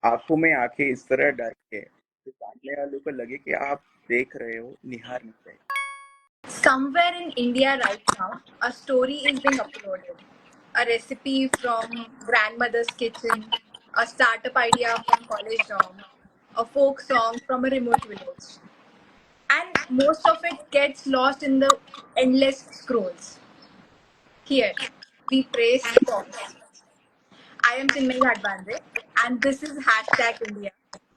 आंखों में आंखें इस तरह डाल के तो सामने वालों को लगे कि आप देख रहे हो, निहार नहीं रहे। Somewhere in India right now, a story is being uploaded. A recipe from grandmother's kitchen, a startup idea from college dorm, a folk song from a remote village. And most of it gets lost in the endless scrolls. Here, we praise pause. I am Chinmay Ghatbandre, and this is Hashtag India,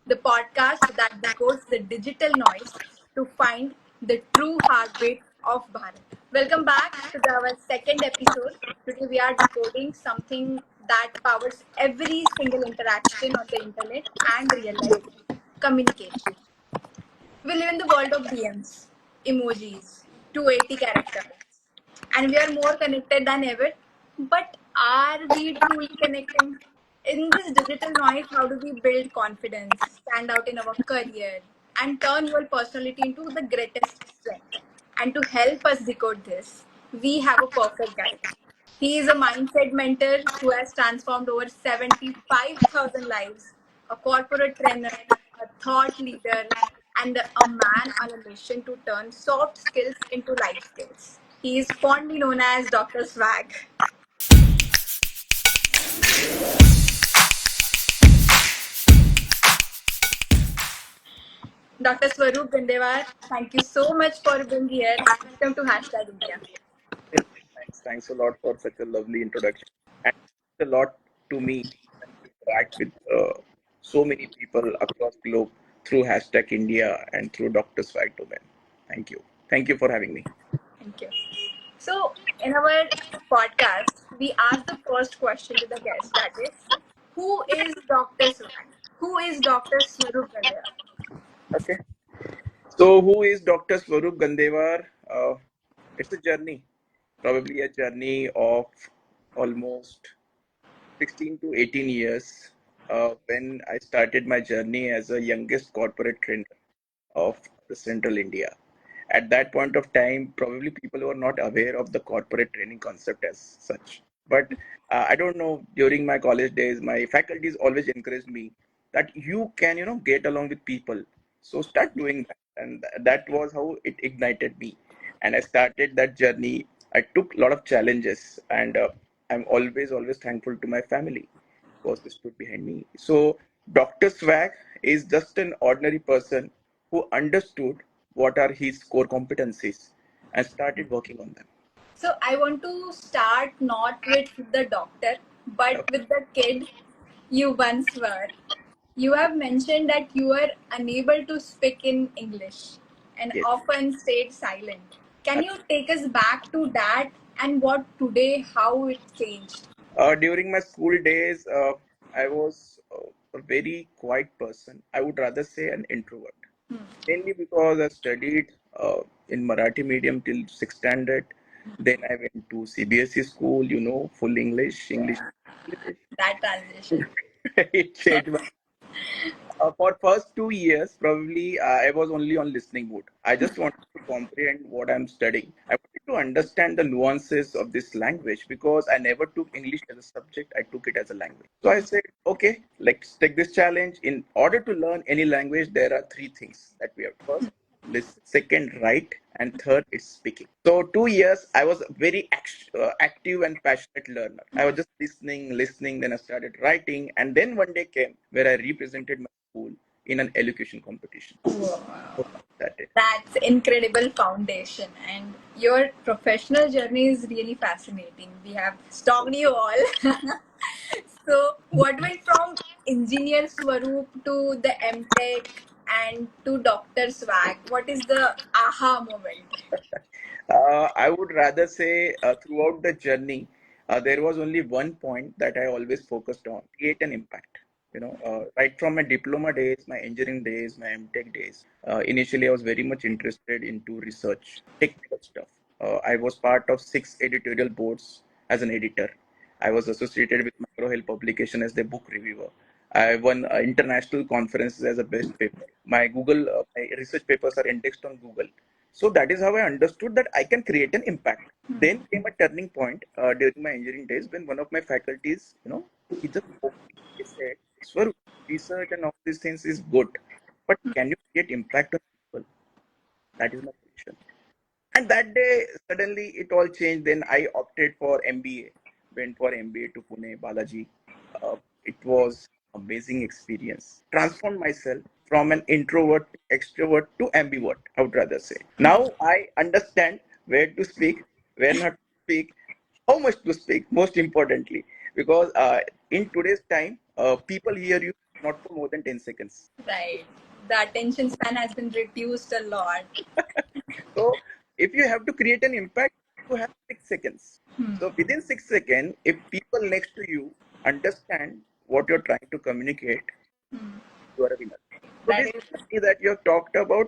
the podcast that decodes the digital noise to find the true heartbeat of Bharat. Welcome back to our second episode. Today we are decoding something that powers every single interaction on the internet and real life communication. We live in the world of DMs, emojis, 280 characters, and we are more connected than ever. But are we truly connecting? In this digital noise, how do we build confidence, stand out in our career, and turn your personality into the greatest strength? And to help us decode this, we have a perfect guide. He is a mindset mentor who has transformed over 75,000 lives, a corporate trainer, a thought leader, and a man on a mission to turn soft skills into life skills. He is fondly known as Dr. Swag. Dr. Swaroop Gandewar, thank you so much for being here. Welcome to Hashtag India. Thanks a lot for such a lovely introduction. And it's a lot to me when we interact with so many people across globe through Hashtag India and through Dr. Swag Domain. Thank you. Thank you for having me. Thank you. So, in our podcast, we ask the first question to the guest, that is, who is Dr. Swag? Who is Dr. Swaroop Gandewar? Okay. So, who is Dr. Swaroop Gandewar? It's a journey, probably a journey of almost 16 to 18 years when I started my journey as a youngest corporate trainer of the Central India. At that point of time, probably people were not aware of the corporate training concept as such. But I don't know, during my college days, my faculties always encouraged me that you can, get along with people. So start doing that. And that was how it ignited me. And I started that journey. I took a lot of challenges, and I'm always thankful to my family because they stood behind me. So Dr. Swag is just an ordinary person who understood what are his core competencies and started working on them. So, I want to start not with the doctor, but Okay. with the kid you once were. You have mentioned that you were unable to speak in English and Yes. often stayed silent. Can you take us back to that and what today, how it changed? During my school days, I was a very quiet person. I would rather say an introvert. Mainly because I studied in Marathi medium till 6th standard. Then I went to CBSE school, full English. That transition. It changed. For first 2 years, probably I was only on listening mode. I just wanted to comprehend what I'm studying. I wanted to understand the nuances of this language because I never took English as a subject. I took it as a language. So I said, okay, let's take this challenge. In order to learn any language, there are three things that we have. First, listen. Second, write. And third is speaking. So 2 years, I was a very active and passionate learner. I was just listening. Then I started writing, and then one day came where I represented my school in an elocution competition. Wow. So that it. That's incredible foundation, and your professional journey is really fascinating. We have stalked you all. So, what went from engineer Swaroop to the MTech and to Dr. Swag? What is the aha moment? I would rather say throughout the journey, there was only one point that I always focused on: create an impact. Right from my diploma days, my engineering days, my MTech days. Initially, I was very much interested into research, technical stuff. I was part of 6 editorial boards as an editor. I was associated with Micro Health Publication as the book reviewer. I won international conferences as a best paper. My research papers are indexed on Google. So that is how I understood that I can create an impact. Then came a turning point during my engineering days when one of my faculties, he just spoke. He said, Swaroop, research and all these things is good, but can you create impact on people? That is my question. And that day, suddenly it all changed. Then I opted for MBA, went for MBA to Pune, Balaji. Uh, it was amazing experience. Transformed myself from an introvert to extrovert to ambivert, I would rather say. Now I understand where to speak, where not to speak, how much to speak, most importantly, because in today's time, people hear you not for more than 10 seconds. Right. The attention span has been reduced a lot. So if you have to create an impact, you have 6 seconds. So within 6 seconds, if people next to you understand what you're trying to communicate, you are a winner. So That this is, journey that you have talked about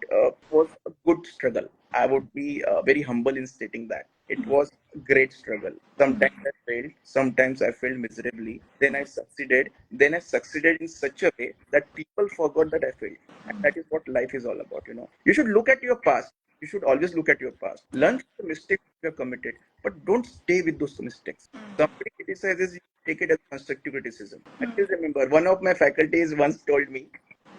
was a good struggle. I would be very humble in stating that it was a great struggle. Sometimes I failed, sometimes I failed miserably. Then I succeeded. Then I succeeded in such a way that people forgot that I failed. And that is what life is all about. You should look at your past. You should always look at your past. Learn from the mistakes you have committed, but don't stay with those mistakes. Somebody criticizes you, take it as constructive criticism. I still remember one of my faculties once told me,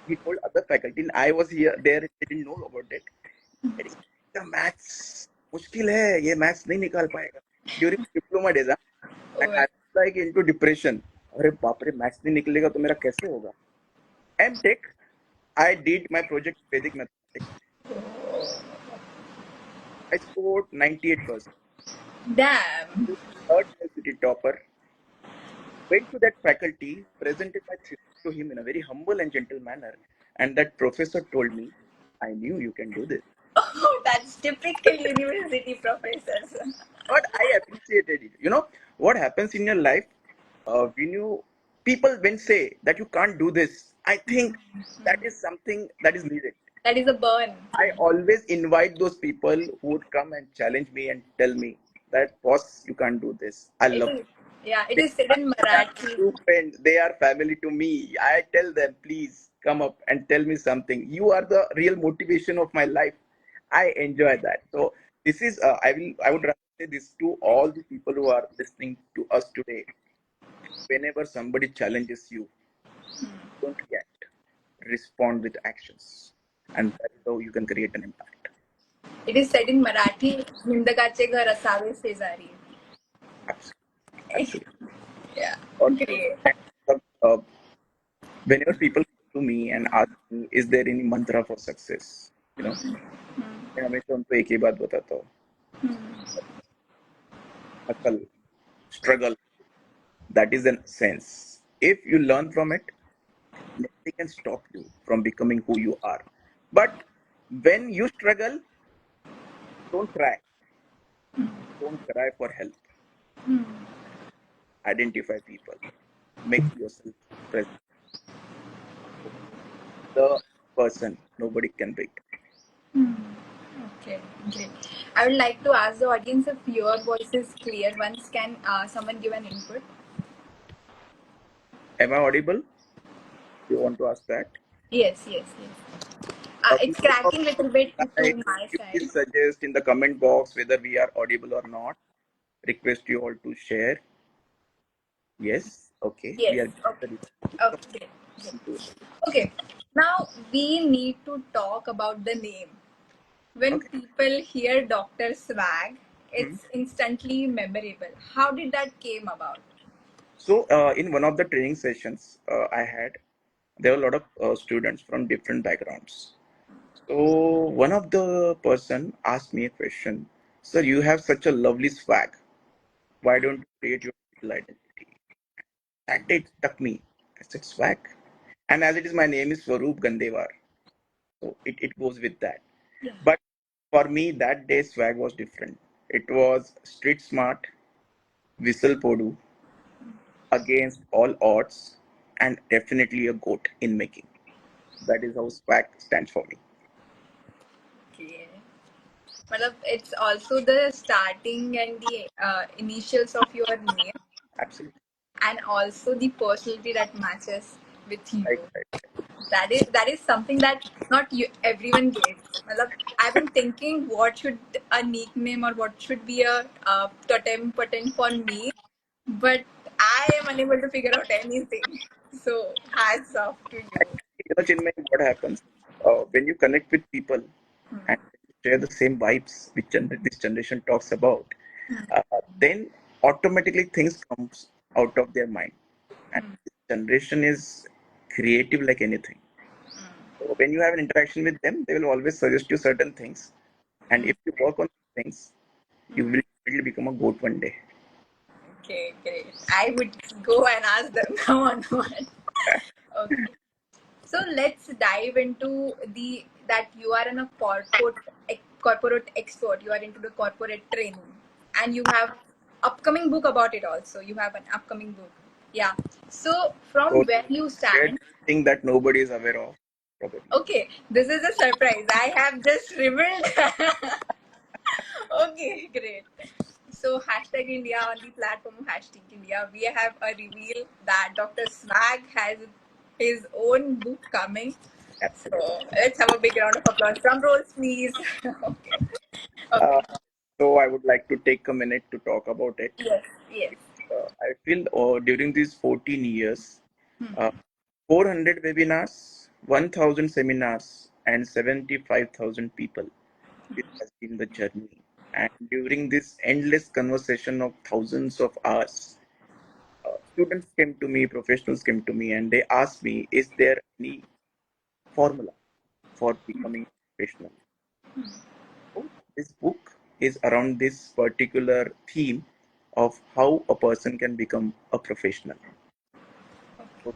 he told other faculty, and I was here there, they didn't know about it. The maths मुश्किल है, ये maths नहीं निकाल पाएगा. During diploma days, and oh, I was like into depression. अरे बाप रे, maths नहीं निकलेगा तो मेरा कैसे होगा? M.Tech, I did my project in Vedic mathematics. I scored 98%. damn. Third university topper. Went to that faculty, presented my thesis to him in a very humble and gentle manner, and that professor told me, "I knew you can do this." Oh, that's typical university professors. But I appreciated it. What happens in your life when you people when say that you can't do this, I think that is something that is needed. That is a burn. I always invite those people who would come and challenge me and tell me that boss, you can't do this. I It love is, yeah, it they is said are in my Marathi. true friends. They are family to me. I tell them, please come up and tell me something. You are the real motivation of my life. I enjoy that. So this is I would rather say this to all the people who are listening to us today. Whenever somebody challenges you, don't react. Respond with actions. And that is how you can create an impact. It is said in Marathi, निंदकाचे घर असावे शेजारी. Absolutely. Absolutely. Yeah, Or, great. uh, whenever people come to me and ask me, is there any mantra for success? मैं हमेशा उनको एक ही बात बताता हूँ. Hustle, struggle, that is the sense. If you learn from it, nothing can stop you from becoming who you are. But when you struggle, don't cry. Don't cry for help. Identify people. Make yourself present. The person nobody can beat. Okay, great. I would like to ask the audience if your voice is clear. Once can someone give an input? Am I audible? You want to ask that? Yes, yes, yes. It's People of cracking little bit I, to my you side. please suggest in the comment box whether we are audible or not. Request you all to share. Yes. Okay. We Yes. are Okay. getting Okay. Great. Okay. Now we need to talk about the name. When okay. people hear Dr. Swag, Hmm. it's instantly memorable. How did that came about? So, in one of the training sessions I had, there were a lot of students from different backgrounds. So, one of the person asked me a question, "Sir, you have such a lovely swag. Why don't you create your digital identity?" That it stuck me. I said, "Swag," and as it is, my name is Swaroop Gandevar, so it goes with that. Yeah. But for me, that day swag was different. It was street smart, whistle podu, against all odds, and definitely a goat in making. That is how swag stands for me. Okay. Matlab, it's also the starting and the initials of your name, Absolutely. and also the personality that matches with you. Right, right. That is something that not you everyone gets. Matlab, I've been thinking what should a nickname or what should be a totem potent for me, but I am unable to figure out anything. So hats off to you. Chinmay, what happens when you connect with people and share the same vibes which this generation talks about, then automatically things comes out of their mind. And this generation is creative like anything. So when you have an interaction with them, they will always suggest you certain things. And if you work on these things, you will really become a goat one day. Okay, great. I would go and ask them one on one. Okay. So let's dive into the that you are in a corporate expert. You are into the corporate training, and you have upcoming book about it also. You have an upcoming book. Yeah. So So from where you shared stand, thing that nobody is aware of, probably. okay, this is a surprise. I have just revealed. Okay, great. So hashtag India on the platform of hashtag India, we have a reveal that Dr. Swag has his own book coming. So Absolutely. let's have a big round of applause. Drum rolls, please. Okay. Uh, Okay. so I would like to take a minute to talk about it. Yes. Yes. I feel during these 14 years, uh, 400 webinars, 1,000 seminars, and 75,000 people. This has been the journey. And during this endless conversation of thousands of hours, students came to me, professionals came to me, and they asked me, is there any formula for becoming professional? So this book is around this particular theme of how a person can become a professional. So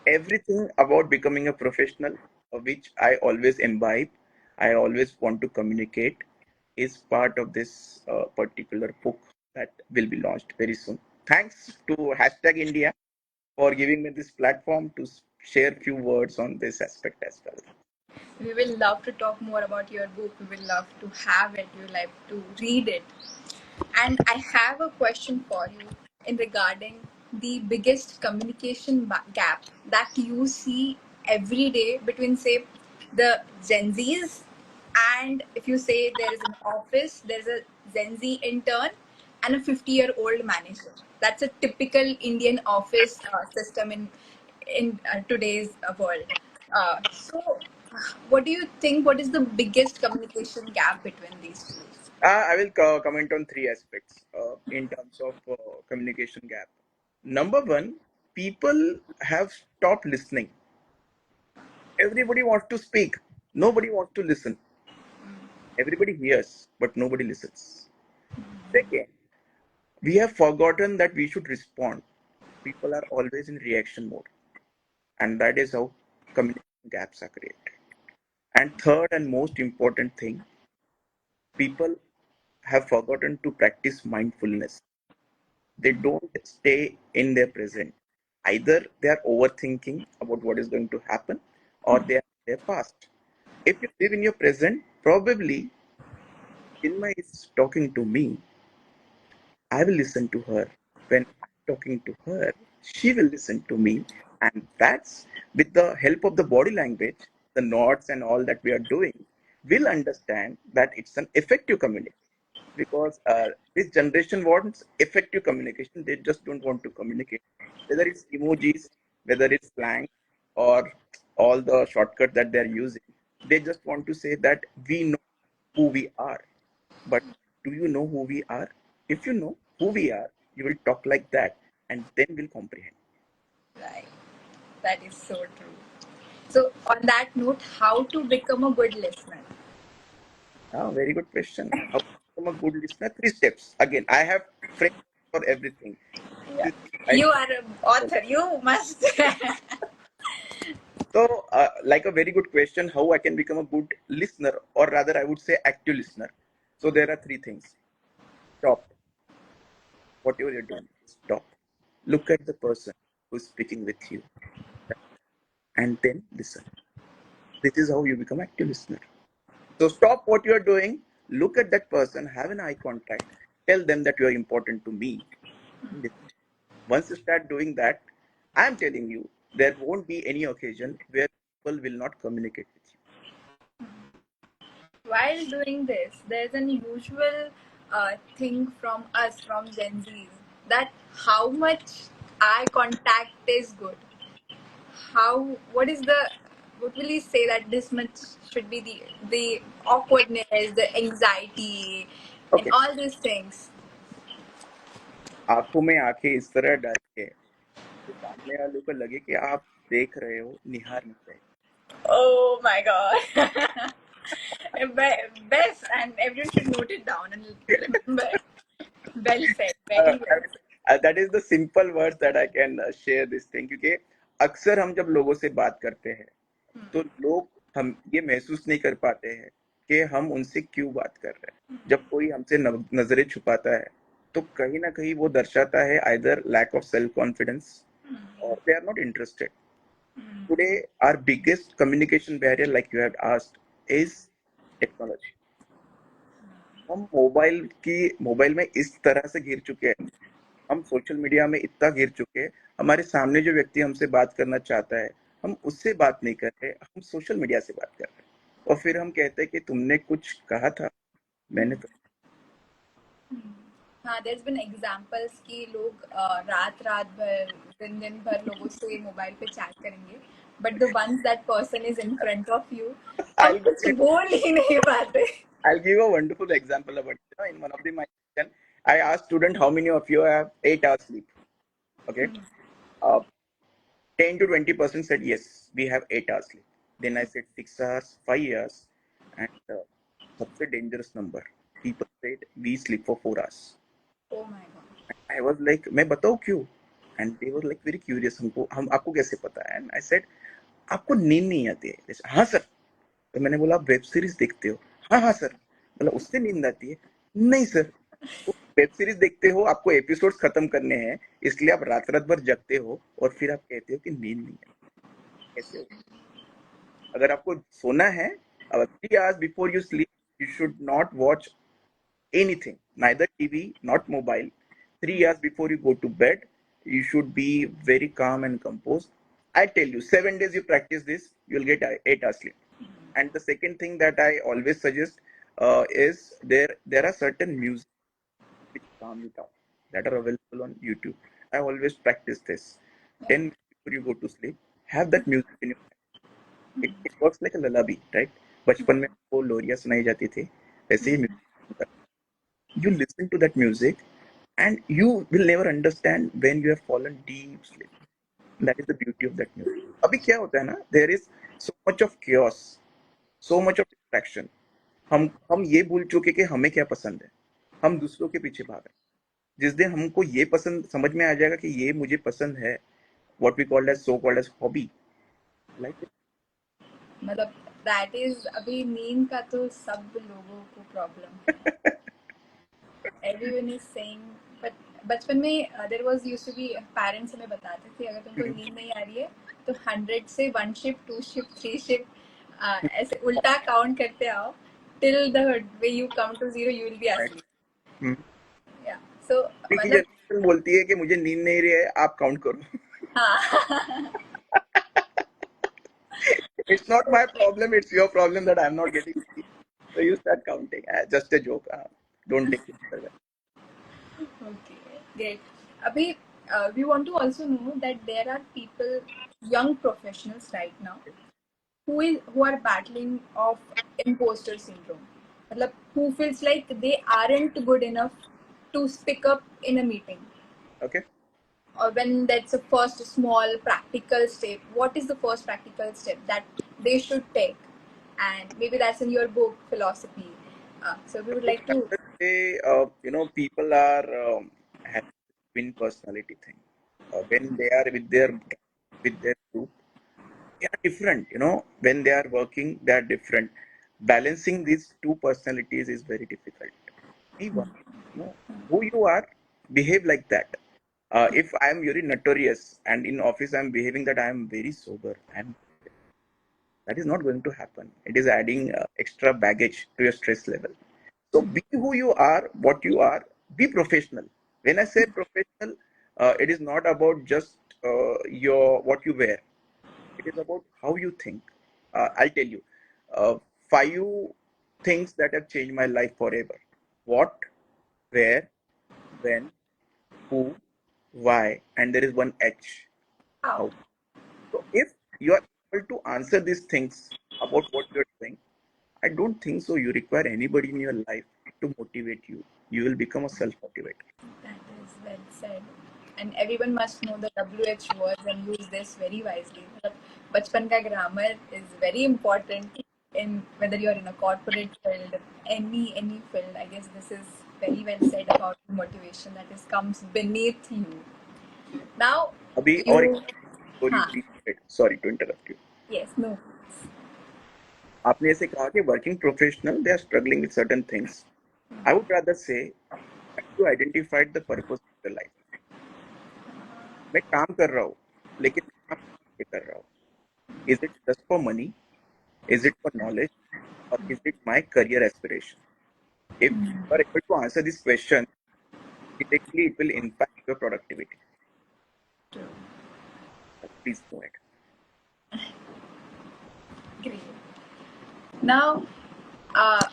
everything about becoming a professional, which I always imbibe, I always want to communicate, is part of this particular book that will be launched very soon. Thanks to hashtag India for giving me this platform to share few words on this aspect as well. We will love to talk more about your book. We will love to have it. We will love to read it. And I have a question for you in regarding the biggest communication gap that you see every day between, say, the Gen Zs, and if you say there is an office, there's a Gen Z intern and a 50-year-old manager. That's a typical Indian office system in today's world. So, what do you think? What is the biggest communication gap between these two? I will comment on three aspects in terms of communication gap. Number one, people have stopped listening. Everybody wants to speak, nobody wants to listen. Everybody hears, but nobody listens. Second, we have forgotten that we should respond. People are always in reaction mode, and that is how communication gaps are created. And third, and most important thing, people have forgotten to practice mindfulness. They don't stay in their present. Either they are overthinking about what is going to happen, or they are in their past. If you live in your present, probably Chinmay is talking to me, I will listen to her. When I'm talking to her, she will listen to me. And that's with the help of the body language, the nods and all that we are doing, we'll understand that it's an effective communication. Because this generation wants effective communication. They just don't want to communicate. Whether it's emojis, whether it's slang, or all the shortcut that they're using, they just want to say that we know who we are. But do you know who we are? If you know who we are, you will talk like that and then will comprehend. Right. That is so true. So, on that note, how to become a good listener? Ah, very good question. How to become a good listener? Three steps. Again, I have framed for everything. Yeah. This I You are an author. You must. So, like a very good question, how I can become a good listener, or rather, I would say active listener. So, there are three things. Stop. Whatever you're doing, stop. Look at the person who's speaking with you, and then listen. This is how you become active listener. So stop what you're doing, look at that person, have an eye contact, tell them that you are important to me. Once you start doing that, I'm telling you, there won't be any occasion where people will not communicate with you. While doing this, there's an usual thing from us, from Gen Zs, that how much eye contact is good. what is the, what will you say that this much should be the awkwardness, the anxiety, and Okay. all these things? आंखों में आंखें इस तरह डाल के कि सामने वाले को लगे कि आप देख रहे हो, निहार नहीं रहे. Oh my god. Best, and everyone should note it down and remember. Well said, very I well. mean, that is the simple words that I can share this thing, क्योंकि अक्सर हम जब लोगों से बात करते हैं तो लोग हम ये महसूस नहीं कर पाते हैं कि हम उनसे क्यों बात कर रहे हैं. जब कोई हमसे नजरें छुपाता है तो कहीं ना कहीं वो दर्शाता है either lack of self confidence or they are not interested. Today, our biggest communication barrier, like you have asked, is technology. हम मोबाइल में इस तरह से घिर चुके हैं, हम सोशल मीडिया में इतना घिर चुके हैं, हमारे सामने जो व्यक्ति हमसे बात करना चाहता है, हम उससे बात नहीं कर रहे, हम सोशल मीडिया से बात कर रहे हैं. और फिर हम कहते हैं कि तुमने कुछ कहा था, मैंने तो. हाँ, there's been examples कि लोग रात रात भर दिन दिन भर लोगों से मोबाइल पे चैट करेंगे, but the once that person is in front of you, हम I'll give कुछ you, बोल ही नहीं पाते. I'll give you a wonderful example about it. In one of my session, I asked student how many of you have 8 hours sleep. Okay, uh, 10 to 20% said yes, we have 8 hours sleep. Then I said 6 hours, 5 hours, and सबसे dangerous number. People said we sleep for 4 hours. Oh my god. I was like, मैं बताऊँ क्यों? And they were like very curious. हम आपको कैसे पता है? And I said, आपको नींद नहीं आती है? They said, हाँ सर. तो मैंने बोला, आप वेब सीरीज देखते हो? हाँ हाँ सर. बोला, उससे नींद आती है? नहीं सर. वेब सीरीज देखते हो, आपको एपिसोड्स खत्म करने हैं, इसलिए आप रात रात भर जगते हो और फिर आप कहते हो कि नींद नहीं है. कैसे हो? अगर आपको सोना है, 3 hours before you sleep, you should not watch anything, neither TV, not mobile. 3 hours before you go to bed, you should be very calm and composed. I tell you, 7 days you practice this, you'll get 8 hours sleep. And the second thing that I always suggest is there are certain music which calm you down that are available on YouTube. I always practice this. 10 minutes before you go to sleep, have that music in your. It works like a lullaby, right? बचपन में आपको लोरियां सुनाई जाती थी, वैसे ही music. You listen to that music and you will never understand when you have fallen deep sleep. That is the beauty of that music. अभी क्या होता है ना, there is so much of chaos, so much of distraction. हम ये भूल चुके कि हमें क्या पसंद है, हम दूसरों के पीछे भाग रहे हैं. जिस दिन हमको ये पसंद समझ में आ जाएगा कि ये मुझे पसंद है, what we call as so called as hobby, life is. मतलब that is, अभी नींद का तो सब लोगों को प्रॉब्लम है. Everyone is saying, but बचपन में there was used to be, parents हमें बताते थे अगर तुमको नींद नहीं आ रही है तो 100 से 1 शिफ्ट 2 शिफ्ट 3 शिफ्ट ऐसे उल्टा काउंट करते आओ till the way you come to zero you will be asleep. Yeah, so अभी की मतलब जनरेशन बोलती है कि मुझे नींद नहीं रही है, आप काउंट करो. हाँ. It's not my problem, it's your problem that I'm not getting sleep. So you start counting. Just a joke. Don't take it further. Okay, great. Abhi, we want to also know that there are people, young professionals right now, who are battling of imposter syndrome. मतलब who feels like they aren't good enough to speak up in a meeting, Okay. or when that's a first small practical step. What is the first practical step that they should take? And maybe that's in your book philosophy. So we would like I to. would say, people are having twin personality thing. When they are with their group, they are different. When they are working, they are different. Balancing these two personalities is very difficult. Be one. Who you are, behave like that. If I am very notorious and in office I am behaving that I am very sober, that is not going to happen. It is adding extra baggage to your stress level. So be who you are, what you are, be professional. When I say professional, it is not about just your what you wear. It is about how you think. I'll tell you 5 things that have changed my life forever. What, where, when, who, why, and there is one H. How? How. So if you are able to answer these things about what you're doing, I don't think so. You require anybody in your life to motivate you. You will become a self motivator. That is well said. And everyone must know the WH words and use this very wisely. मतलब बचपन का grammar is very important in whether you're in a corporate field, any field. I guess this is very well said about motivation that is comes beneath you. Now अभी और you, story हाँ, please, sorry to interrupt you. yes, no. आपने ऐसे कहा कि working professional they are struggling with certain things. I would rather say you identified the purpose of your life. मैं काम कर रहा हूँ, लेकिन काम कैसे कर रहा हूँ? Is it just for money? Is it for knowledge? और is it my career aspiration? If you are able to answer this question, directly it will impact your productivity. True. Please go ahead. Great. Now,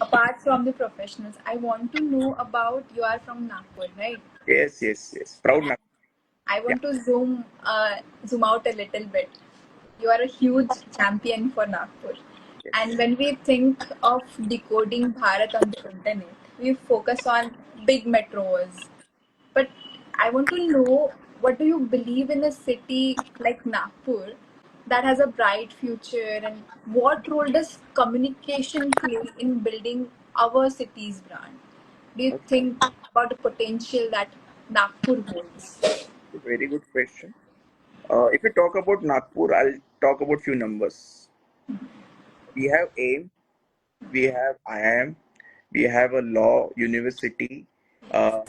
apart from the professionals, I want to know about you are from Nagpur, right? Yes, yes, yes. Proud now. I Yeah. want to zoom out a little bit. You are a huge champion for Nagpur. Yes. And when we think of decoding Bharat on the internet, we focus on big metros. But I want to know, what do you believe in a city like Nagpur that has a bright future, and what role does communication play in building our city's brand? Do you Okay. think about the potential that Nagpur holds? Very good question. If you talk about Nagpur, I'll talk about few numbers. We have AIM, we have IIM, we have a law university,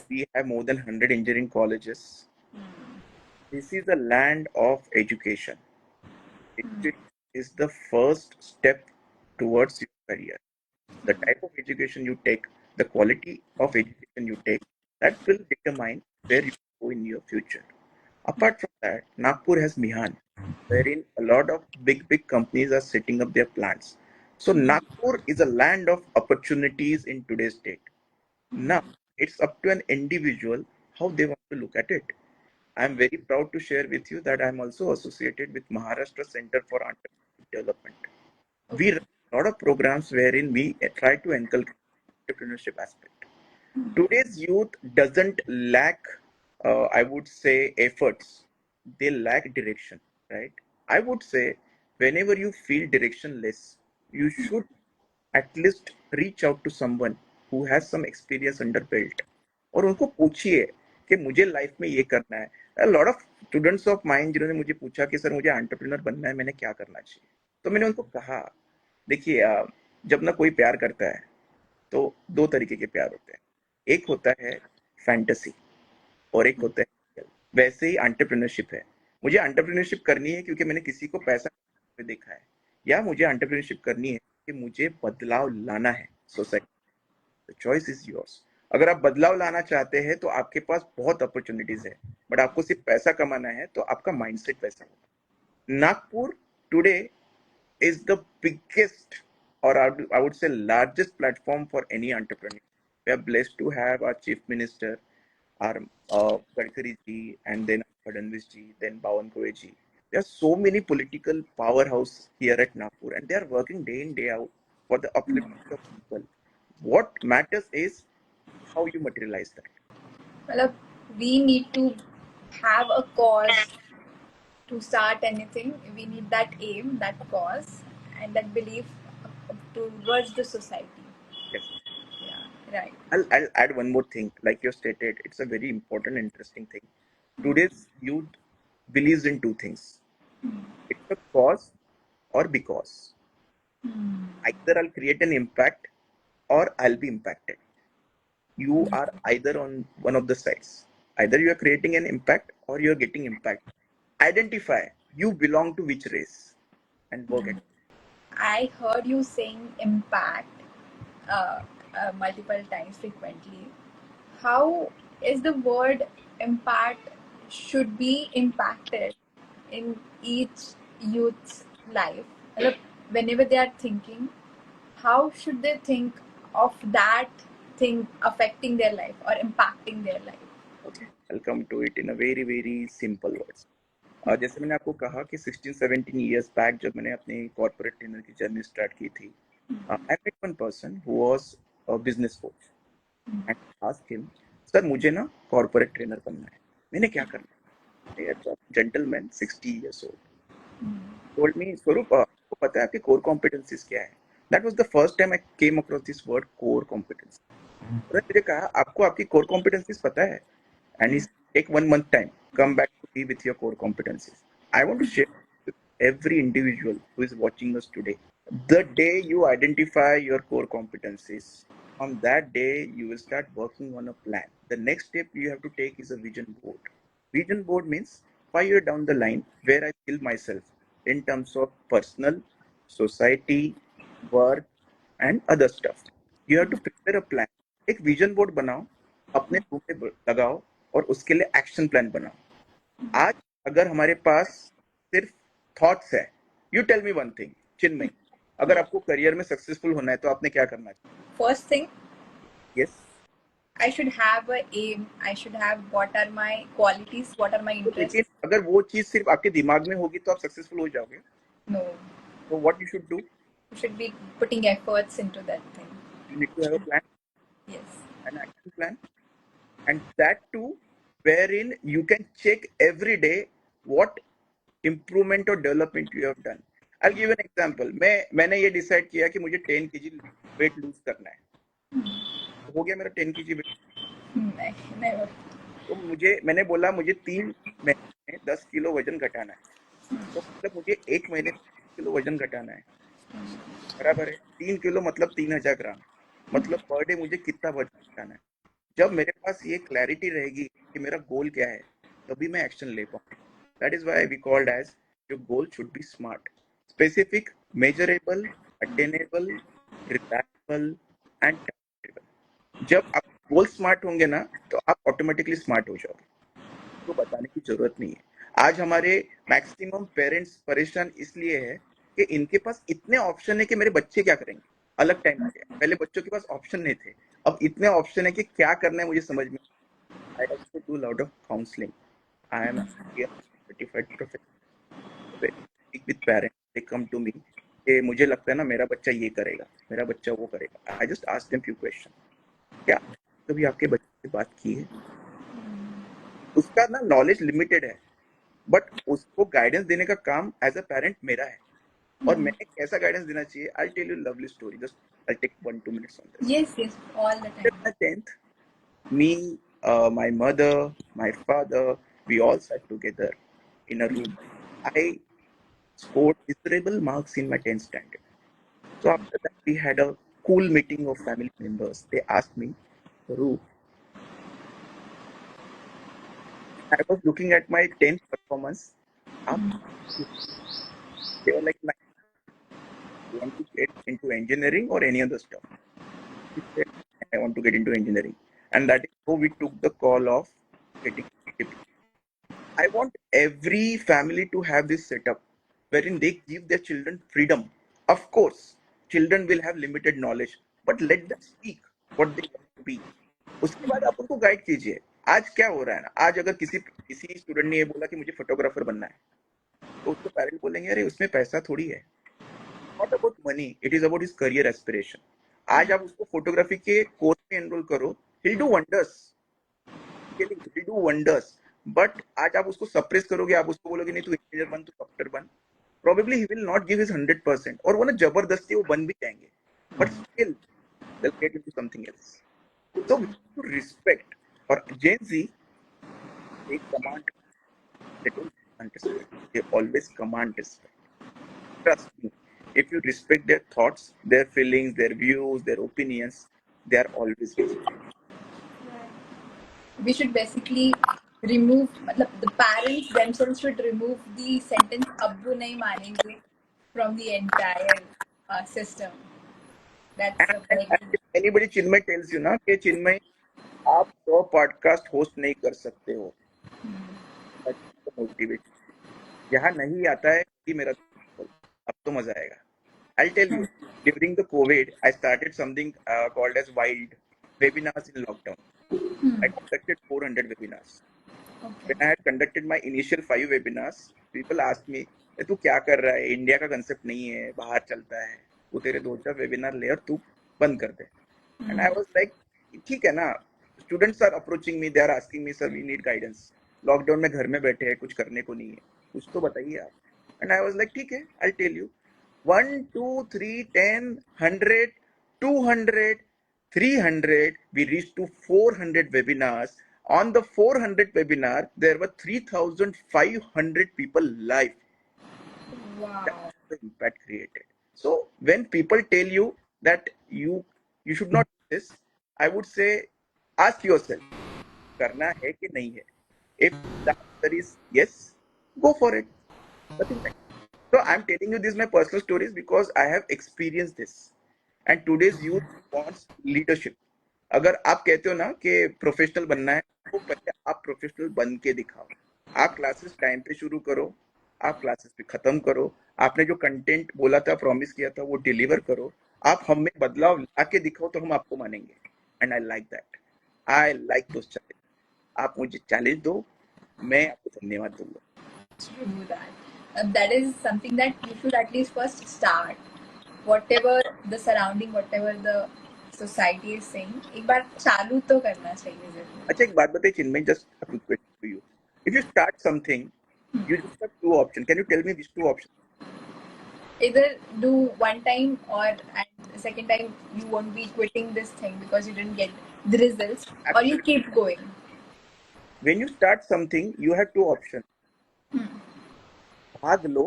we have more than 100 engineering colleges. This is a land of education. Education is the first step towards your career. The type of education you take, the quality of education you take, that will determine where you go in your future. Apart from that, Nagpur has Mihan, wherein a lot of big companies are setting up their plants. So Nagpur is a land of opportunities in today's date. Now, it's up to an individual how they want to look at it. I'm very proud to share with you that I'm also associated with Maharashtra Center for Entrepreneurship Development. We run a lot of programs wherein we try to inculcate entrepreneurship aspect. Today's youth doesn't lack, I would say, efforts. They lack direction, right? I would say, whenever you feel directionless, you should at least reach out to someone who has some experience under belt, और उनको पूछिए कि मुझे life में ये करना है. A lot of students of mine जिन्होंने मुझे पूछा कि सर मुझे एंटरप्रेन्योर बनना है, मैंने क्या करना चाहिए, तो मैंने उनको कहा, देखिए जब ना कोई प्यार करता है तो दो तरीके के प्यार होते हैं. एक होता है फैंटेसी और एक होता है real. वैसे ही एंटरप्रेन्योरशिप है. मुझे एंटरप्रेन्योरशिप करनी है क्योंकि मैंने किसी को पैसा देखा है, या मुझे एंटरप्रेन्योरशिप करनी है कि मुझे बदलाव लाना है society. The choice is yours. अगर आप बदलाव लाना चाहते हैं तो आपके पास बहुत अपॉर्चुनिटीज है, बट आपको सिर्फ पैसा कमाना है तो आपका माइंडसेट वैसा होगा. Nagpur today is the biggest, or I would say largest platform for any entrepreneur. We are blessed to have our chief minister, our Gadkari ji, and then Fadnavis ji, then Bawan Koe ji. There are so many political powerhouse here at Nagpur, and they are working day in day out for the upliftment of people. What matters is how you materialize that. Well, we need to have a cause to start anything. We need that aim, that cause, and that belief towards the society. Yes. Yeah, right. I'll add one more thing. Like you stated, it's a very important, interesting thing. Today's youth believes in two things. It's a cause or because. Either I'll create an impact or I'll be impacted. You are either on one of the sides. Either you are creating an impact or you're getting impact. Identify you belong to which race and work at it. I heard you saying impact multiple times frequently. How is the word impact should be impacted in each youth's life? Matlab, whenever they are thinking, how should they think of that thing affecting their life or impacting their life? Okay. I'll come to it in a very, very simple words. जैसे मैंने आपको कहा कि 16-17 years back जब मैंने अपनी corporate trainer की journey start की थी, I met one person who was a business coach and asked him, sir मुझे ना कॉर्पोरेट ट्रेनर बनना है, मैंने क्या करना है? Gentleman 60 years old told me, स्वरूप आपको पता है आपकी कोर कॉम्पिटेंसीज क्या है? That was the first time I came across this word core competency. उन्होंने मुझे कहा आपको आपकी कोर कॉम्पिटेंसीज पता है? And he take 1 month time, come back to me with your core competencies. I want to share with every individual who is watching us today. The day you identify your core competencies, on that day you will start working on a plan. The next step you have to take is a vision board. Vision board means 5 years down the line where I feel myself in terms of personal, society, work, and other stuff. You have to prepare a plan. एक vision board बनाओ, अपने room में लगाओ और उसके लिए action plan बनाओ। आज अगर हमारे पास सिर्फ थॉट्स है, you tell me one thing Chinmay, अगर आपको करियर में सक्सेसफुल होना है तो आपने क्या करना चाहिए? First thing, yes, I should have a aim. I should have what are my qualities, what are my interests. लेकिन अगर वो चीज सिर्फ आपके दिमाग में होगी तो आप सक्सेसफुल हो जाओगे। No, तो what you should do? you should be putting efforts into that thing. You need to have a plan, Yes. an action plan, and that too wherein you can check every day what improvement or development you have done. I'll give you an example. मैंने ये decide किया कि मुझे 10 kg weight lose करना है, हो गया मेरा 10 kg वेट। Never. तो मैंने बोला मुझे 3 महीने में 10 किलो वजन घटाना है, तो मतलब मुझे 1 महीने में 10 किलो वजन घटाना है, बराबर है 3 किलो मतलब 3000 ग्राम, मतलब पर डे मुझे कितना वजन घटाना है। जब मेरे पास ये क्लैरिटी रहेगी कि मेरा गोल क्या है, तभी मैं एक्शन ले पाऊँ। That is why we called as your goal should be smart, specific, measurable, attainable, reliable and timeable. जब आप गोल स्मार्ट होंगे ना तो आप ऑटोमेटिकली स्मार्ट हो जाओगे, तो बताने की जरूरत नहीं है। आज हमारे मैक्सिमम पेरेंट्स परेशान इसलिए है कि इनके पास इतने ऑप्शन है कि मेरे बच्चे क्या करेंगे। अलग टाइम आ गया, पहले बच्चों के पास ऑप्शन नहीं थे, अब इतने ऑप्शन है कि क्या करना है मुझे समझ में। I also do lot of counselling. I am certified professor with parents, they come to me कि मुझे लगता है ना मेरा बच्चा ये करेगा, मेरा बच्चा वो करेगा। I just ask them few question, क्या कभी आपके बच्चे से बात की है? उसका ना नॉलेज लिमिटेड है, बट उसको गाइडेंस देने का काम एज अ पेरेंट मेरा है। और मैंने कैसा गाइडेंस देना चाहिए? I tell you lovely story, just I take 1-2 minutes on this. Yes, yes, all the After time. my 10th, me, my mother, my father, we all sat together in a room. I scored miserable marks in my 10th standard. So after that, we had a cool meeting of family members. They asked me, Ru, I was looking at my 10th performance. They were like, you want to get into engineering or any other stuff? He said, I want to get into engineering. And that is how we took the call of getting diploma. I want every family to have this setup wherein they give their children freedom. Of course, children will have limited knowledge, but let them speak what they want to be. उसके बाद आप उनको guide कीजिए। आज क्या हो रहा है ना, आज अगर किसी स्टूडेंट ने ये बोला कि मुझे फोटोग्राफर बनना है, तो उसके पेरेंट बोलेंगे अरे उसमें पैसा थोड़ी है। Not about money, it is about his career aspiration. आज आप उसको फोटोग्राफी के कोर्स में एनरोल करो, he'll do wonders, he'll do wonders. But आज आप उसको सप्रेस करोगे, आप उसको बोलोगे नहीं तू इंजीनियर बन, तू डॉक्टर बन, probably he will not give his 100%, और वो ना जबरदस्ती वो बन भी जाएंगे, but still they'll get into something else. So we have to respect. और Gen Z, they command, they don't command respect, they always command respect. Trust me, if you respect their thoughts, their feelings, their views, their opinions, they are always respected. We should basically remove, मतलब the parents themselves should remove the sentence "अब्बू नहीं मानेंगे" from the entire system. That's a And very if anybody Chinmay tells you ना कि चिन्मय आप 100 podcast host नहीं कर सकते हो, मोटिवेट यहाँ नहीं आता है कि मेरा अब तो मजा आएगा। I'll tell you, during the COVID, I started something called as Wild Webinars in lockdown. I conducted 400 webinars. Okay. When I had conducted my initial 5 webinars, people asked me, तू क्या कर रहा है, इंडिया का कंसेप्ट नहीं है, बाहर चलता है, तू तेरे 2-4 वेबिनार ले और तू बंद कर दे. And I was like, ठीक है ना, students are approaching me, they are asking me, sir we need guidance, lockdown में घर में बैठे हैं, कुछ करने को नहीं है, कुछ तो बताइए आप. एंड आई वाज लाइक, ठीक है, आई tell you. 1, 2, 3, 10, 100, 200, 300, we reached to 400 webinars. On the 400 webinar, there were 3,500 people live. Wow. That's the impact created. So when people tell you that you should not do this, I would say, ask yourself, करना है कि नहीं है. If the answer is yes, go for it. Nothing like. So I'm telling you these my personal stories because I have experienced this. And today's youth wants leadership. अगर आप कहते हो ना कि प्रोफेशनल बनना है, तो पहले आप प्रोफेशनल बन के दिखाओ. आप क्लासेस टाइम पे शुरू करो, आप क्लासेस पे खत्म करो, आपने जो कंटेंट बोला था, प्रॉमिस किया था, वो डिलीवर करो. आप हम में बदलाव ला के दिखाओ तो हम आपको मानेंगे. And I like that. I like those challenge. आप मुझे चैलेंज दो, मैं आपको धन्यवाद दूंगा. To do that. That is something that you should at least first start. Whatever the surrounding, whatever the society is saying, एक बार चालू तो करना चाहिए जरूर. अच्छा, एक बात बताइए Chinmay, just a quick question to you. If you start something, you just have two options. Can you tell me which two options? Either do one time or and the second time you won't be quitting this thing because you didn't get the results, or you keep going. When you start something, you have two options. भाग लो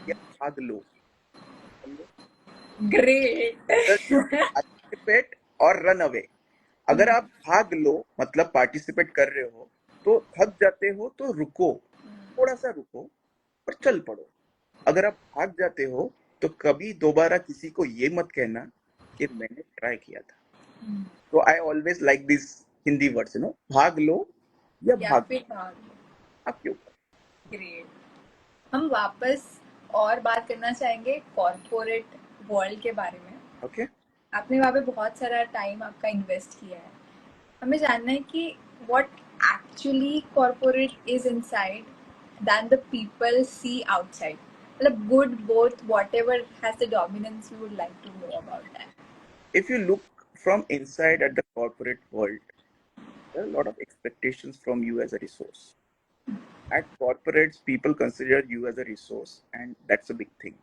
या भाग लो. Great. Participate और run away. अगर आप भाग लो मतलब participate कर रहे हो, तो थक जाते हो तो रुको, थोड़ा सा रुको और चल पड़ो. अगर आप भाग जाते हो तो कभी दोबारा किसी को ये मत कहना कि मैंने ट्राई किया था. तो I always like this Hindi words, भाग लो या या भाग फिर भाग. आपके ऊपर. ग्रेट. हम वापस और बात करना चाहेंगे कॉर्पोरेट वर्ल्ड के बारे में. ओके. आपने वहाँ पे बहुत सारा टाइम आपका इन्वेस्ट किया है. हमें जानना है कि what actually corporate is inside than the people see outside. मतलब good, both, whatever has the dominance, we would like to know about that. If you look from inside at the corporate world, there are a lot of expectations from you as a resource. At corporates, people consider you as a resource, and that's a big thing.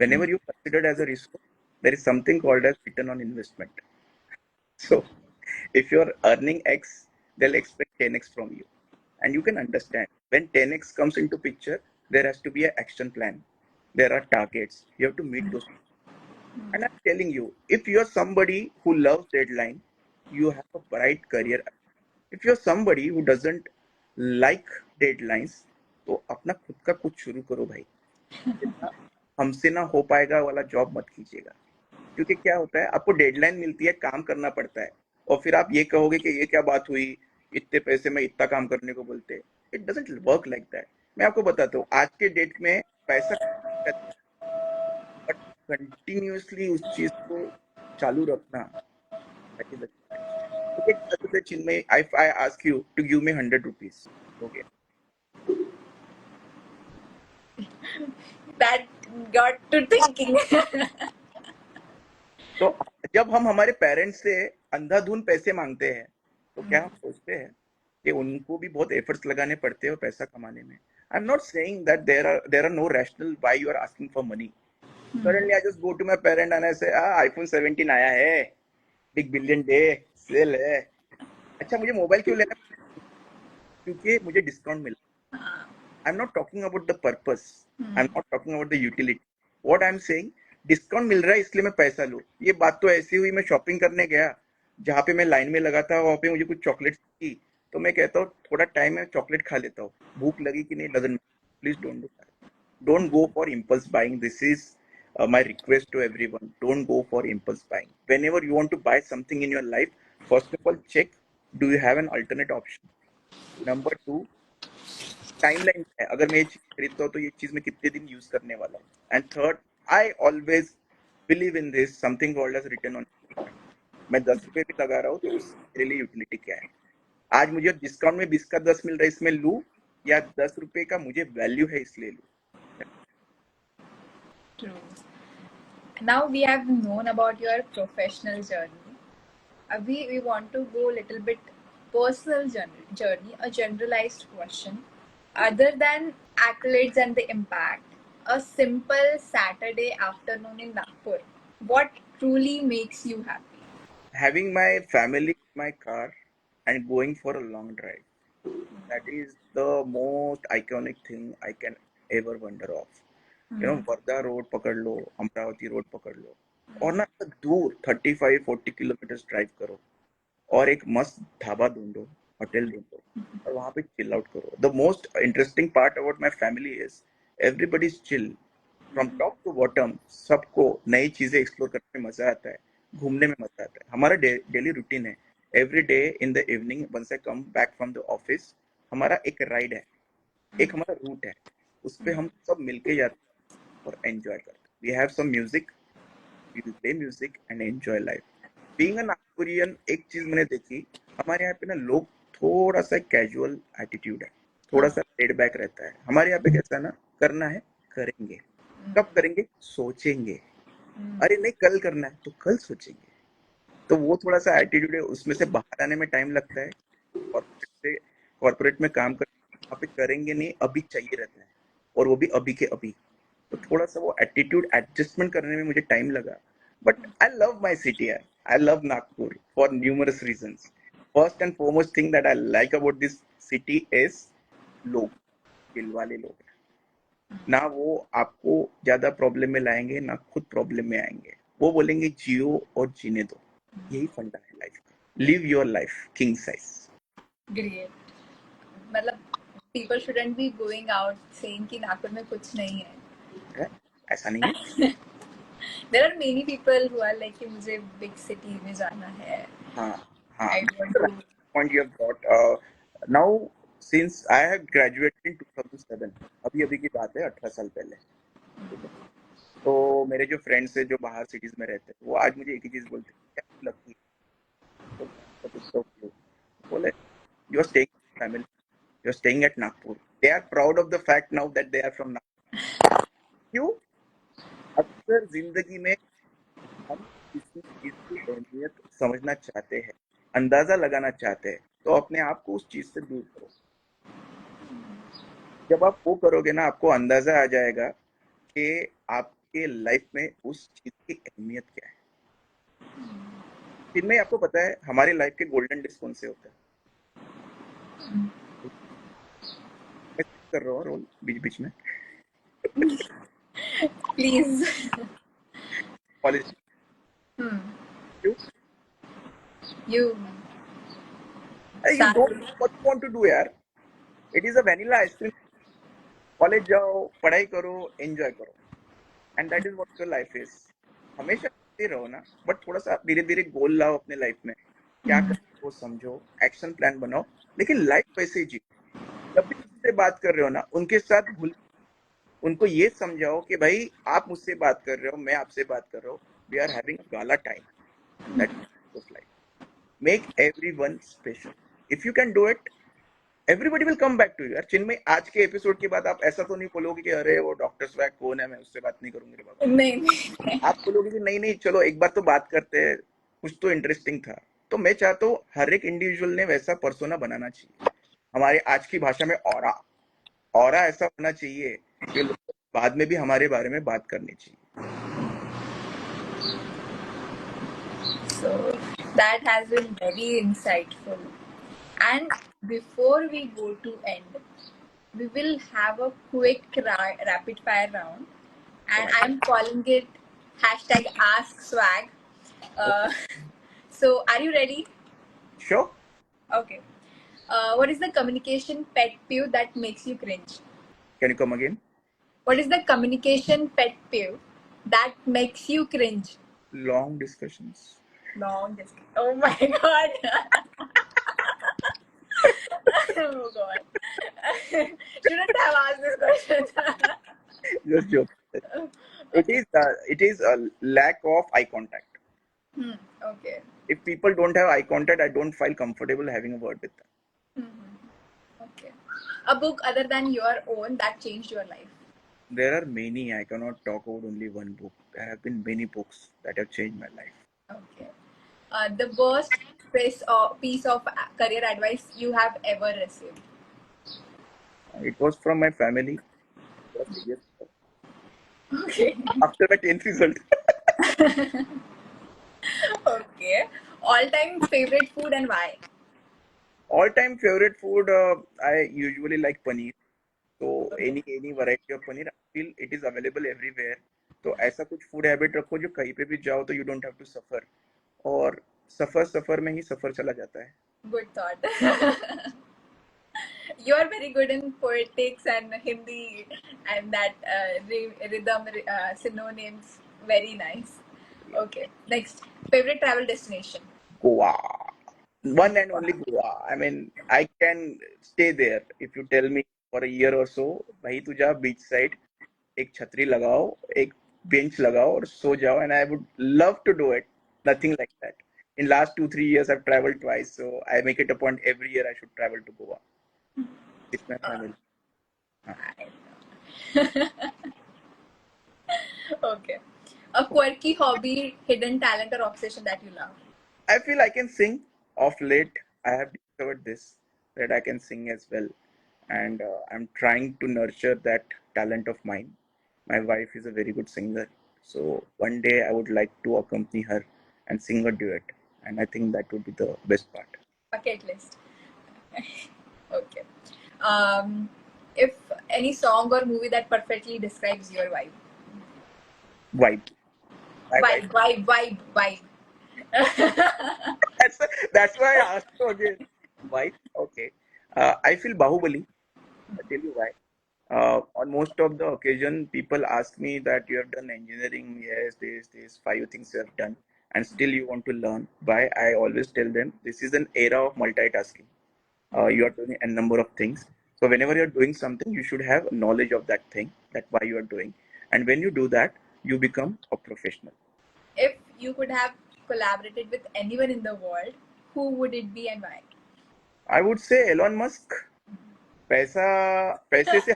Whenever you're considered as a resource, there is something called as return on investment. So if you're earning X, they'll expect 10X from you. And you can understand when 10X comes into picture, there has to be an action plan. There are targets. You have to meet those. And I'm telling you, if you're somebody who loves deadline, you have a bright career. If you're somebody who doesn't like deadlines, तो अपना खुद का कुछ शुरू करो भाई. हमसे ना हो पाएगा वाला जॉब मत कीजिएगा. क्योंकि क्या होता है, आपको डेडलाइन मिलती है, काम करना पड़ता है, और फिर आप ये कहोगे कि ये क्या बात हुई, इतने पैसे में इतना काम करने को बोलते. It doesn't work like that. मैं आपको बताता हूँ, आज के डेट में पैसा, बट कंटिन्यूअसली उस चीज को चालू रखना, that is the challenge. Okay, so Chinmay, if I ask you to give me 100 rupees, okay, That got to thinking. तो जब हम हमारे पेरेंट्स से अंधाधुन पैसे मांगते हैं, तो क्या हम सोचते हैं कि उनको भी बहुत एफर्ट्स लगाने पड़ते हैं पैसा कमाने में. I am not saying that there are no rational why you are asking for money. Suddenly I just go to my parent and I say, iPhone 17 आया है, बिग बिलियन डे सेल है. अच्छा, मुझे मोबाइल क्यों लेना? क्योंकि मुझे discount मिला. I'm not talking about the purpose. I'm not talking about the utility. What I'm saying, discount मिल रहा है इसलिए मैं पैसा लूं. ये बात तो ऐसी हुई, मैं शॉपिंग करने गया, जहाँ पे मैं लाइन में लगा था वहाँ पे मुझे कुछ चॉकलेट की, तो मैं कहता हूँ थोड़ा टाइम में चॉकलेट खा लेता हूँ, भूख लगी कि नहीं doesn't. Please don't do that. Don't go for impulse buying. This is my request to everyone. Don't go for impulse buying. Whenever you want to buy something in your life, first of all check, do you have an alternate option? Number two, timeline है, अगर मैं ये चीज खरीदता हूँ तो ये चीज मैं कितने दिन यूज करने वाला हूँ. And third, I always believe in this something called as return on. मैं 10 रुपए भी लगा रहा हूँ तो उससे मेरे लिए यूटिलिटी क्या है. आज मुझे डिस्काउंट में 20 का 10 मिल रहा है, इसमें लूं, या 10 रुपए का मुझे वैल्यू है इसलिए लूं. True. Now we have known about your professional journey. Abhi, we want to go a little bit personal journey, a generalized question. Other than accolades and the impact, a simple Saturday afternoon in Nagpur, what truly makes you happy? Having my family in my car and going for a long drive. That is the most iconic thing I can ever wonder of. Wardha road पकड़ लो, Amravati road पकड़ लो, और ना दूर 35-40 kilometre drive करो, और एक मस्त ढाबा ढूंढो, होटल ढूंढो, और वहां पे चिल आउट करो. The most interesting part about my family is everybody is chill from top to bottom. सबको नई चीजें एक्सप्लोर करने में मजा आता है, घूमने में मजा आता है. हमारा डेली रूटीन है, every day in the evening once I come back from the office, हमारा एक राइड है, एक हमारा रूट है, उस पे हम सब मिलके जाते हैं और एंजॉय करते हैं. We have some music, we will play music and enjoy life. Being a Nagpurian, एक चीज मैंने देखी, हमारे यहाँ पे ना लोग थोड़ा सा कैजुअल एटीट्यूड है, थोड़ा सा लेड बैक रहता है. हमारे यहाँ पे कैसा है ना, करना है करेंगे, कब करेंगे सोचेंगे, अरे नहीं कल करना है तो कल सोचेंगे. तो वो थोड़ा सा एटीट्यूड है, उसमें से बाहर आने में टाइम लगता है. कॉर्पोरेट में काम करते वहाँ पे करेंगे नहीं, अभी चाहिए रहता है, और वो भी अभी के अभी. तो थोड़ा सा वो एटीट्यूड एडजस्टमेंट करने में मुझे टाइम लगा. But I love my city, I love Nagpur for numerous reasons. First and foremost thing that I like about this city is लोग, दिल वाले लोग. ना वो आपको ज्यादा प्रॉब्लम में लाएंगे, ना खुद प्रॉब्लम में आएंगे. वो बोलेंगे जियो और जीने दो. यही फंडा है लाइफ का. Live your life king size. Great. मतलब people shouldn't be going out saying कि नागपुर में कुछ नहीं है. ऐसा नहीं है. There are many people who are like कि मुझे big city में जाना है. हाँ हाँ. I want to. Point you have brought. Now since I have graduated in 2007, अभी अभी की बात है, 18 साल पहले. ठीक है. तो मेरे जो फ्रेंड्स है जो बाहर सिटीज में रहते हैं, वो आज मुझे एक ही चीज बोलते हैं, क्या लगती है, बोले you are staying family, you are staying at Nagpur. They are proud of the fact now that they are from Nagpur. क्यों? अक्सर जिंदगी में हम किसी चीज की अहमियत समझना चाहते हैं, अंदाजा लगाना चाहते हैं, तो अपने आप को उस चीज से दूर करो. जब आप वो करोगे ना, आपको अंदाजा आ जाएगा कि आपके लाइफ में उस चीज की अहमियत क्या है. जिनमें आपको पता है हमारे लाइफ के गोल्डन डेज कौन से होते हैं. मैं कर रहा हूँ रोल बीच बीच में. Please. कॉलेज. क्यों? You. You don't know what you want to do यार. It is a vanilla ice cream. College जाओ, पढ़ाई करो, एंजॉय करो, and that is what your life is. हमेशा करते रहो ना, बट थोड़ा सा धीरे धीरे गोल लाओ अपने लाइफ में, क्या करना वो समझो, एक्शन प्लान बनाओ, लेकिन लाइफ वैसे ही जियो. जब भी किसी से बात कर रहे हो ना, उनके साथ भूल, उनको ये समझाओ कि भाई आप मुझसे बात कर रहे हो, मैं आपसे बात कर रहा हूँ, we are having a gala time, that is life. Make everyone special. If you can do it, everybody will come back to you. यार चिन्मय, आज के एपिसोड के बाद आप ऐसा तो नहीं बोलोगे कि अरे वो डॉक्टर स्वैग कौन है, मैं उससे बात नहीं करूंगी रे बाबा. नहीं. आप बोलोगे कि नहीं नहीं चलो एक बार तो बात करते हैं, कुछ तो इंटरेस्टिंग था. तो मैं चाहता हूँ हर एक इंडिविजुअल ने वैसा पर्सोना बनाना चाहिए. हमारे आज की भाषा में ऑरा, ऑरा ऐसा होना चाहिए कि लोग बाद में भी हमारे बारे में बात करनी चाहिए. So that has been very insightful. And before we go to end, we will have a quick rapid fire round, and I'm calling it hashtag Ask Swag. So are you ready? Sure. Okay. What is the communication pet peeve that makes you cringe? Can you come again? What is the communication pet peeve that makes you cringe? Long discussions. Long discussion. Oh my god. Oh god. Shouldn't have asked this question. Just joke. It is a lack of eye contact. Okay. If people don't have eye contact, I don't feel comfortable having a word with them. Okay. A book other than your own that changed your life. There are many. I cannot talk about only one book. There have been many books that have changed my life. Okay. The worst piece of career advice you have ever received. It was from my family. It was years ago. Okay. After my 10th result. Okay. All-time favorite food and why? All-time favorite food, I usually like paneer. So Okay. any variety of paneer, I feel it is available everywhere. तो ऐसा कुछ food habit रखो जो कहीं पे भी जाओ तो you don't have to suffer, और सफर सफर में ही सफर चला जाता है. Good thought. You are very good in poetics and Hindi and that rhythm synonyms. Very nice. Okay. Next, favorite travel destination. Goa, one and only Goa. I mean, I can stay there if you tell me for a year or so. भाई तू जा beach side, एक छतरी लगाओ, एक bench लगाओ और सो जाओ, and I would love to do it. Nothing like that. In last 2 3 years, I've traveled twice, so I make it a point every year I should travel to Goa with my family. हाँ. Okay. A quirky hobby, hidden talent, or obsession that you love. I feel I can sing. Of late, I have discovered this, that I can sing as well, and I'm trying to nurture that talent of mine. My wife is a very good singer, so one day I would like to accompany her and sing a duet, and I think that would be the best part. Bucket list. Okay. Um, if any song or movie that perfectly describes your vibe. Vibe. My wife. Vibe. That's that's why I asked you again. Vibe. Okay. I feel Bahubali. I'll tell you why. On most of the occasion, people ask me that you have done engineering, yes, this, five things you have done, and still you want to learn. Why? I always tell them this is an era of multitasking. You are doing a number of things. So whenever you're doing something, you should have knowledge of that thing, that why you are doing. And when you do that, you become a professional. If you could have collaborated with anyone in the world, who would it be and why? I would say Elon Musk. पैसा, पैसे से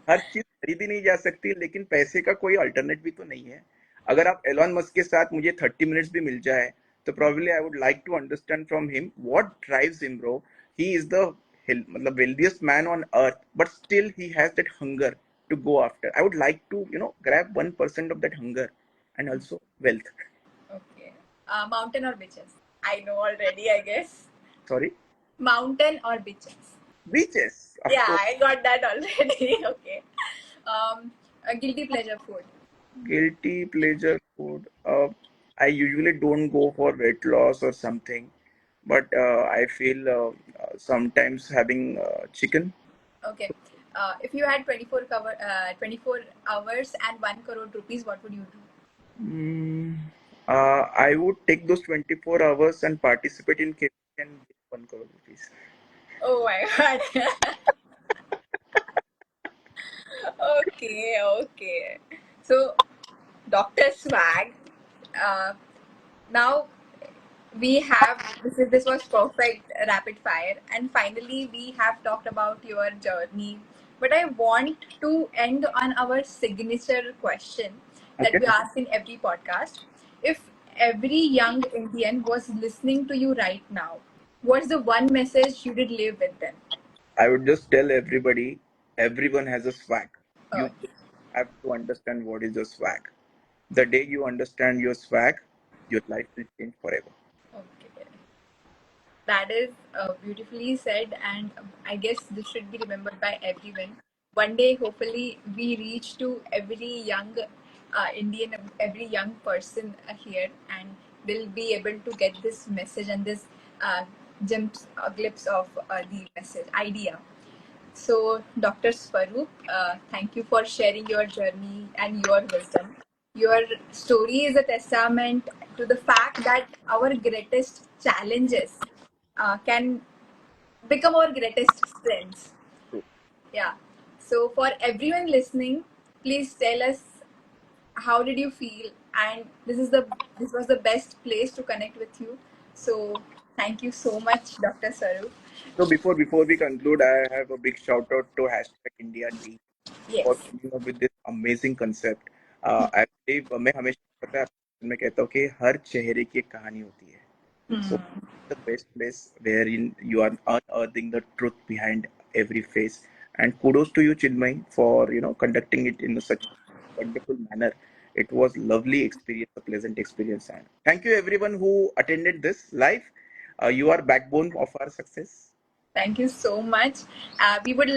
हर चीज खरीदी नहीं जा सकती, लेकिन पैसे का कोई अल्टरनेट भी तो नहीं है. अगर आप एलॉन मस्क के साथ मुझे 30 मिनट्स भी मिल जाए तो probably I would like to understand from him what drives him, bro. He is the मतलब wealthiest man on earth, but still he has that hunger to go after. I would like to grab 1% of that hunger and also wealth. Okay. Mountain or beaches? I know already, I guess. Sorry. Mountain or beaches? Beaches, of Yeah, course. I got that already. Okay. A guilty pleasure food. Guilty pleasure food. I usually don't go for weight loss or something, but I feel sometimes having chicken. Okay. If you had 24 hours and 1 crore rupees, what would you do? Mm, I would take those 24 hours and participate in KPI and get 1 crore rupees. Oh my god. Okay. So, Dr. Swag, uh, now we have this was perfect rapid fire, and finally we have talked about your journey, but I want to end on our signature question that Okay. we ask in every podcast. If every young Indian was listening to you right now, what's the one message you did leave with them? I would just tell everybody, everyone has a swag. You Oh, just have to understand what is your swag. The day you understand your swag, your life will change forever. okay. That is beautifully said, and I guess this should be remembered by everyone. One day, hopefully, we reach to every young Indian, every young person here, and they'll be able to get this message and this uh, glimpse of the message idea. So, Dr. Swaroop, thank you for sharing your journey and your wisdom. Your story is a testament to the fact that our greatest challenges can become our greatest strengths. True. Yeah. So, for everyone listening, please tell us how did you feel, and this was the best place to connect with you. So, Thank you so much, Dr. Saru. So before we conclude, I have a big shout out to hashtag India Tea for Yes. coming up with this amazing concept. I believe मैं हमेशा पता है मैं कहता हूँ कि हर चेहरे की एक कहानी होती है. So Hmm. the best place wherein you are unearthing the truth behind every face. And kudos to you, Chinmay, for conducting it in such a wonderful manner. It was lovely experience, a pleasant experience. And thank you everyone who attended this live. You are backbone of our success. Thank you so much. We would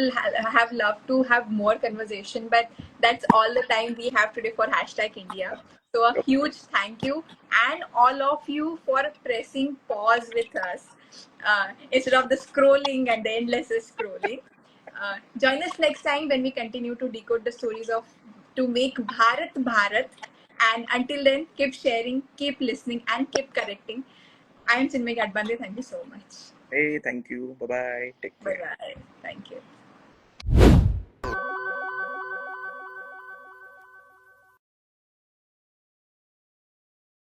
have loved to have more conversation, but that's all the time we have today for hashtag India. So a huge thank you and all of you for pressing pause with us instead of the scrolling and the endless scrolling. Join us next time when we continue to decode the stories of to make Bharat Bharat. And until then, keep sharing, keep listening, and keep correcting. I am Chinmay Gadbande. Thank you so much. Hey, thank you. Bye bye. Take Bye care. bye. Thank you.